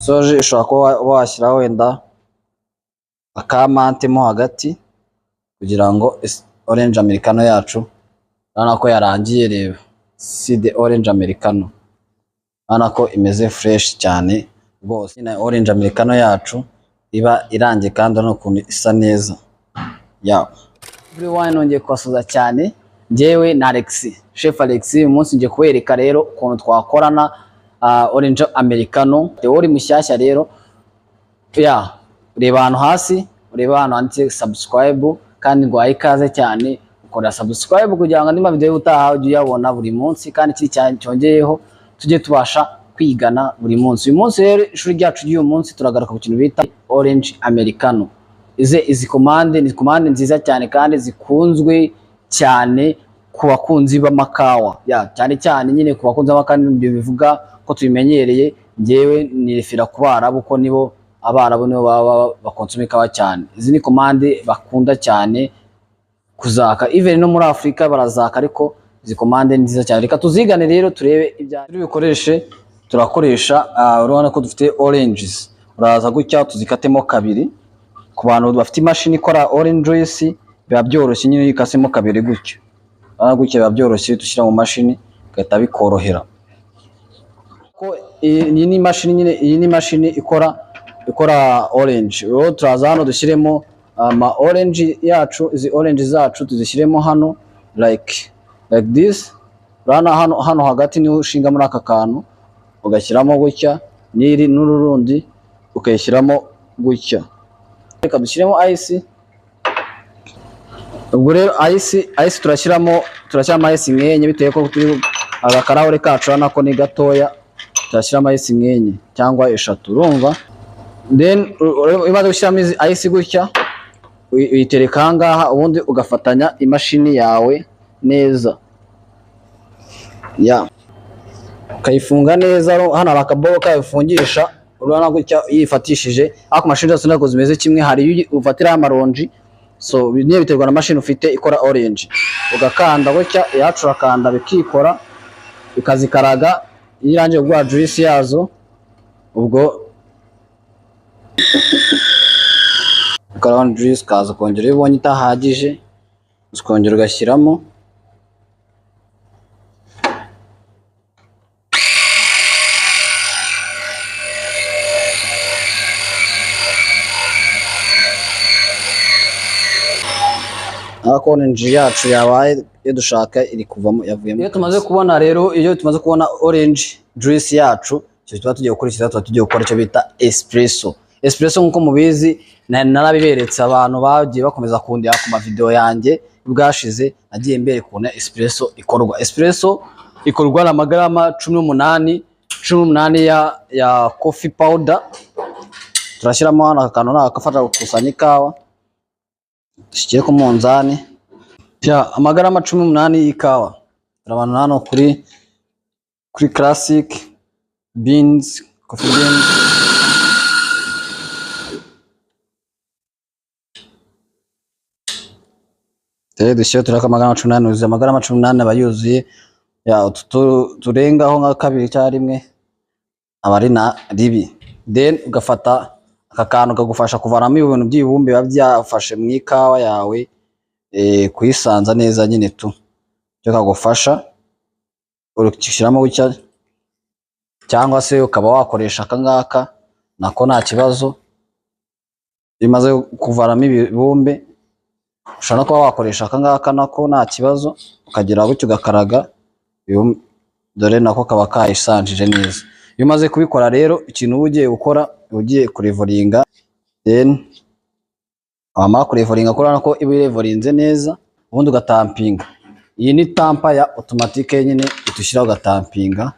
soje ushobora kuba washyiraho wenda akamante mo hagati kugira ngo orange americano yacu urabona ko yarangiye. Reba si the orange americano, urabona ko imeze fresh cyane rwose. Na orange americano yacu iba irangiye kandi urabona ukuntu isa neza. Everyone nongeye kubasuza cyane, njyewe na Alex, Chef Alex. Uyu munsi ngiye kubereka rero ukuntu twakorana orange americano. Uri mushyashya rero reba hano hasi, ureba hano handitse subscribe kandi ngo ikaze cyane ukora subscribe kugira ngo andi video utaha ujye uyabona buri munsi, kandi kiri cyane cyongeyeho tujye tubasha kwigana buri munsi. Uyu munsi rero ishuri ryacu ry'uyu munsi turagaruka ku kintu bita orange americano. Izi commande ni commande nziza cyane kandi zikunzwe cyane ku bakunzi b'amakawa, cyane cyane nyine ku bakunzi b'amakawa. Ibyo bivuga ko tubimenyereye, njyewe nirefera ku Barabu ko nibo Abarabu nibo baba bakonsoma ikawa cyane. Izi ni commande bakunda cyane kuzaka, even no muri Afrika barazaka, ariko izi commande nziza cyane. Reka tuzigane rero turebe ibya bikoreshe. Turakoresha urabona ko dufite oranges, uraza gutya tuzikatemo kabiri. Ku bantu bafite imashini ikora orange juice biba byoroshye, nyine ikasemo kabiri gutyo, gutya biba byoroshye, dushyira mu mashini gahita bikorohera. Ko iyi ni imashini nyine, iyi ni imashini ikora orange. Rero turaza hano dushyiremo ama orange yacu, izi orange zacu tuzishyiremo hano like this. Urana hano hagati niho ushinga muri aka kantu, ugashyiramo gutya, n'iri n'urundi ukayishyiramo gutya. Reka dushyiremo ice. Ubwo rero ice turashyiramo ice nkenye, bitewe ko turi agakarahure kacu urabona ko ni gatoya, turashyiramo ice nkenye cyangwa eshatu, urumva. Then imaze gushyiramo ice gutya uyitereka aha ngaha, ubundi ugafatanya imashini yawe neza, ukayifunga neza. Hano hari akaboko kayifungisha, urabona gutya yifatishije. Ariko mashini zose ntabwo zimeze kimwe, hari ufatira amaronji, so niyo biterwa na mashini ufite ikora orange. Ugakanda gutya, yacu urakanda bikikora, bikazikaraga. Iyo irangiye gukora juice yazo, ubwo ukora juice kaza kongera, iyo ubonye itahagije ukongera ugashyiramo. Orange yacu yabaye iyo dushaka iri kuvamo, yavuyemo. Iyo tumaze kubona rero, iyo tumaze kubona orange juice yacu, cyo tuba tugiye gukora tugiye gukora icyo bita espresso. Espresso nkuko mubizi narabiberetse abantu bagiye bakomeza kundira ku ma video yanjye bwashize, nagiye mbere kubona espresso ikorwa. Espresso ikorwa na magarama 18 ya coffee powder. Turashyiramo hano akantu nakafasha gukusanya ikawa, dushyire ku munzani. Amagarama 18 y'ikawa. Turabana hano kuri classic beans, coffee beans. Dushyire turaka amagarama 18, uzuye amagarama 18 bayuzuye. Turengaho nka kabiri cyarimwe abari na ribi. Then ugafata aka kantu kagufasha kuvanamo ibintu by'ibumbe biba byafashe mu ikawa yawe, kuyisanza neza nyine tu. Cyo kagufasha urukishyiramo gutya, cyangwa se ukaba wakoresha aka ngaka nako nta kibazo. Bimaze kuvanamo ibumbe, ushobora kuba wakoresha aka ngaka nako nta kibazo, ukagira gutyo ugakaraga. Dore nako kaba kayisanjije neza. Iyo umaze kubikora rero, ikintu ugiye gukora, ugiye kurevoringa. Then wamara kurevoringa kurana ko iba irevorinze neza, ubundi ugatampinga. Iyi ni tampa ya automatique nyine, itushyiraho ugatampinga.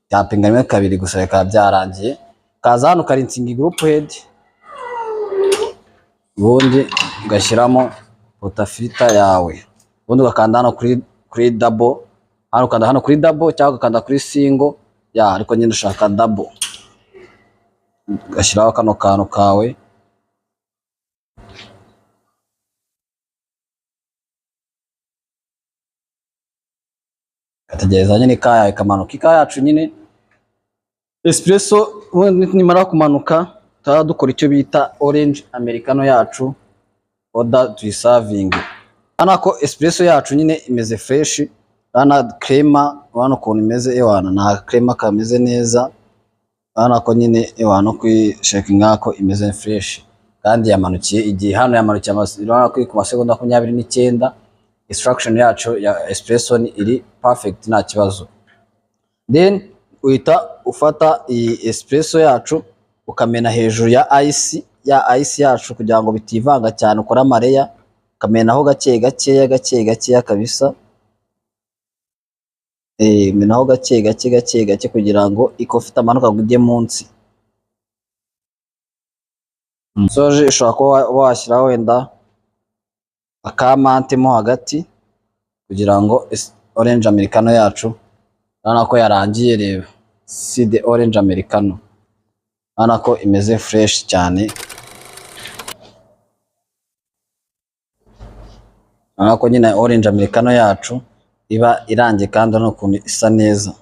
Tampinga rimwe kabiri gusa bikaba byarangiye. Kaza hano ukarinsinga group head, ubundi ugashyiramo portafilter yawe. Ubundi ugakanda hano kuri double. Hano ukanda hano kuri double cyangwa ukanda kuri single, ariko nyine ushaka double. Ugashyiraho kano kantu kawe. Gategereza nyine ikawa yawe ikamanuka. Ikawa yacu nyine espresso nimara kumanuka tara dukora icyo bita orange americano yacu order to serving. Anako espresso yacu nyine imeze fresh, ana crema wana ukuntu imeze ewana na crema kameze neza, anako nyine ewana kwishake ngako imeze fresh kandi yamanukiye igihe hano yamanukiye amasirana ku masegonda 29. Extraction yacu ya espresso ni iri perfect nta kibazo. Then uhita ufata iyi espresso yacu ukamena hejuru ya ice yacu kugira ngo bitivanga cyane, ukora amareya ukamenaho gake kabisa. Menaho gake kugira ngo ikofita amanuka gujye munsi. Soje ushobora kuba washyiraho wenda akamante mo hagati kugira ngo orange americano yacu urabona ko yarangiye. Reba si the orange americano, urabona ko imeze fresh cyane, urabona ko nyine orange americano yacu iba irangiye kandi no kuntu isa neza.